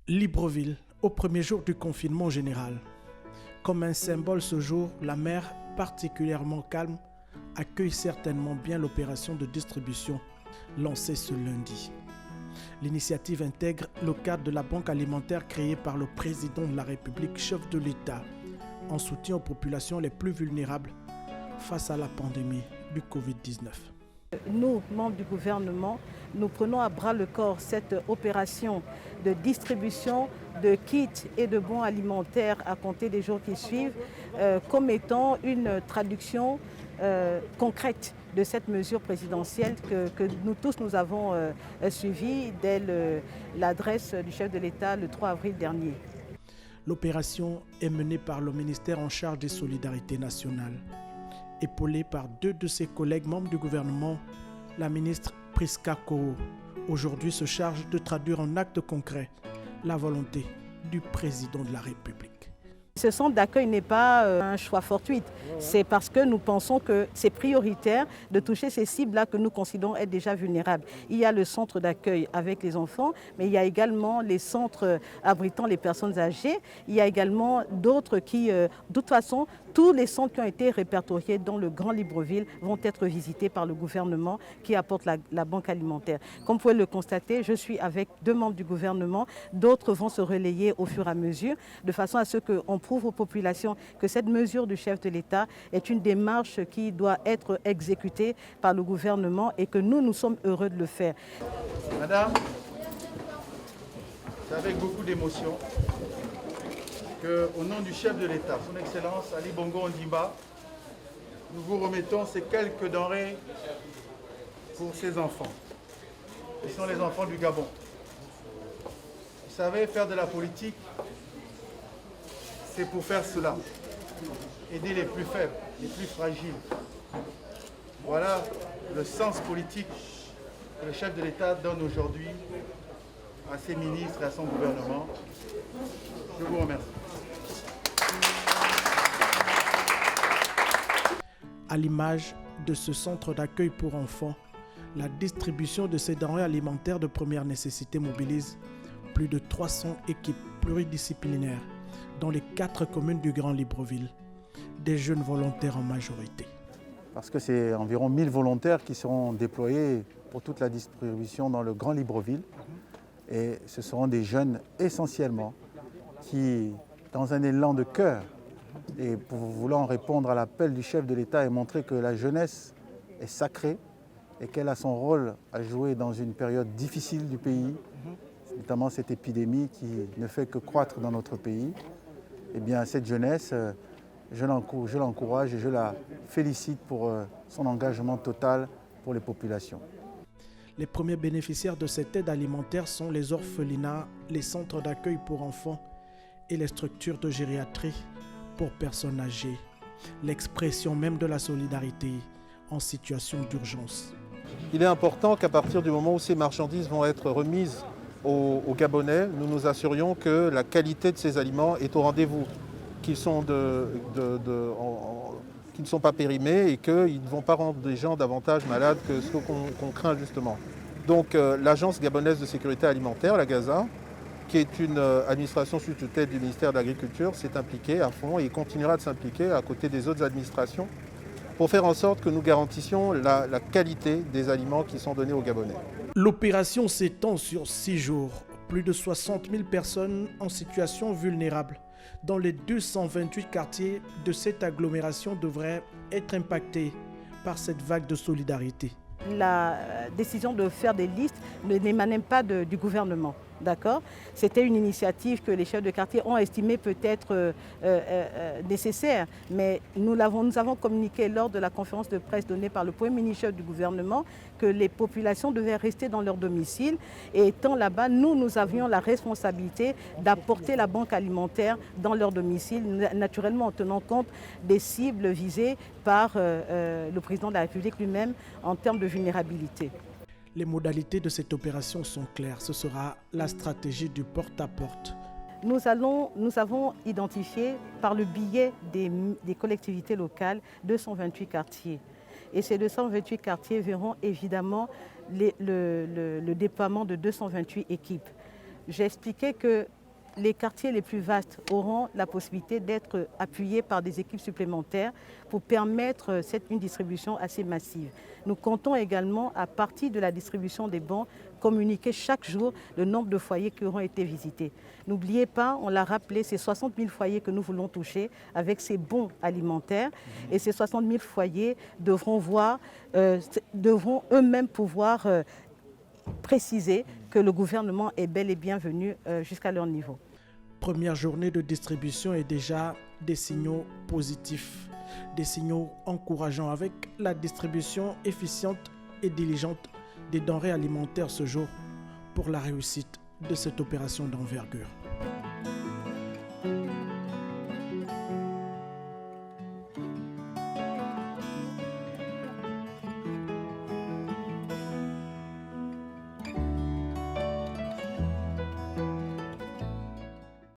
Libreville, au premier jour du confinement général. Comme un symbole ce jour, la mer, particulièrement calme, accueille certainement bien l'opération de distribution lancée ce lundi. L'initiative intègre le cadre de la banque alimentaire créée par le président de la République, chef de l'État, en soutien aux populations les plus vulnérables face à la pandémie du Covid-19. Nous, membres du gouvernement, nous prenons à bras le corps cette opération de distribution de kits et de bons alimentaires à compter des jours qui suivent comme étant une traduction concrète de cette mesure présidentielle que nous tous nous avons suivie dès l'adresse du chef de l'État le 3 avril dernier. L'opération est menée par le ministère en charge des solidarités nationales. Épaulée par deux de ses collègues membres du gouvernement, la ministre Priska Koho, aujourd'hui se charge de traduire en actes concrets la volonté du président de la République. Ce centre d'accueil n'est pas un choix fortuit, c'est parce que nous pensons que c'est prioritaire de toucher ces cibles-là que nous considérons être déjà vulnérables. Il y a le centre d'accueil avec les enfants, mais il y a également les centres abritant les personnes âgées. Il y a également d'autres qui, de toute façon, tous les centres qui ont été répertoriés dans le Grand Libreville vont être visités par le gouvernement qui apporte la banque alimentaire. Comme vous pouvez le constater, je suis avec deux membres du gouvernement, d'autres vont se relayer au fur et à mesure, de façon à ce qu'on prouve aux populations que cette mesure du chef de l'État est une démarche qui doit être exécutée par le gouvernement et que nous sommes heureux de le faire. Madame, c'est avec beaucoup d'émotion qu'au nom du chef de l'État, son Excellence Ali Bongo Ondimba, nous vous remettons ces quelques denrées pour ces enfants. Ils sont les enfants du Gabon. Vous savez, faire de la politique, c'est pour faire cela. Aider les plus faibles, les plus fragiles. Voilà le sens politique que le chef de l'État donne aujourd'hui à ses ministres et à son gouvernement. Je vous remercie. À l'image de ce centre d'accueil pour enfants, la distribution de ces denrées alimentaires de première nécessité mobilise plus de 300 équipes pluridisciplinaires dans les 4 communes du Grand Libreville, des jeunes volontaires en majorité. Parce que c'est environ 1000 volontaires qui seront déployés pour toute la distribution dans le Grand Libreville. Et ce seront des jeunes essentiellement qui, dans un élan de cœur, et pour vouloir répondre à l'appel du chef de l'État et montrer que la jeunesse est sacrée et qu'elle a son rôle à jouer dans une période difficile du pays, notamment cette épidémie qui ne fait que croître dans notre pays, eh bien cette jeunesse, je l'encourage et je la félicite pour son engagement total pour les populations. Les premiers bénéficiaires de cette aide alimentaire sont les orphelinats, les centres d'accueil pour enfants et les structures de gériatrie pour personnes âgées, l'expression même de la solidarité en situation d'urgence. Il est important qu'à partir du moment où ces marchandises vont être remises aux Gabonais, nous nous assurions que la qualité de ces aliments est au rendez-vous, qu'ils ne sont pas périmés et qu'ils ne vont pas rendre les gens davantage malades que ce qu'on craint justement. Donc l'Agence gabonaise de sécurité alimentaire, la GASA, qui est une administration sous tutelle du ministère de l'Agriculture, s'est impliquée à fond et continuera de s'impliquer à côté des autres administrations pour faire en sorte que nous garantissions la qualité des aliments qui sont donnés aux Gabonais. L'opération s'étend sur 6 jours. Plus de 60 000 personnes en situation vulnérable dans les 228 quartiers de cette agglomération devraient être impactés par cette vague de solidarité. La décision de faire des listes n'émanait pas du gouvernement. D'accord ? C'était une initiative que les chefs de quartier ont estimé peut-être nécessaire, mais nous avons communiqué lors de la conférence de presse donnée par le Premier ministre du gouvernement que les populations devaient rester dans leur domicile et étant là-bas, nous avions la responsabilité d'apporter la banque alimentaire dans leur domicile, naturellement en tenant compte des cibles visées par le président de la République lui-même en termes de vulnérabilité. Les modalités de cette opération sont claires. Ce sera la stratégie du porte-à-porte. Nous avons identifié par le biais des collectivités locales 228 quartiers. Et ces 228 quartiers verront évidemment le déploiement de 228 équipes. j'ai expliqué que les quartiers les plus vastes auront la possibilité d'être appuyés par des équipes supplémentaires pour permettre une distribution assez massive. Nous comptons également, à partir de la distribution des bons, communiquer chaque jour le nombre de foyers qui auront été visités. N'oubliez pas, on l'a rappelé, c'est 60 000 foyers que nous voulons toucher avec ces bons alimentaires. Et ces 60 000 foyers devront eux-mêmes pouvoir préciser que le gouvernement est bel et bien venu jusqu'à leur niveau. Première journée de distribution et déjà des signaux positifs, des signaux encourageants avec la distribution efficiente et diligente des denrées alimentaires ce jour pour la réussite de cette opération d'envergure.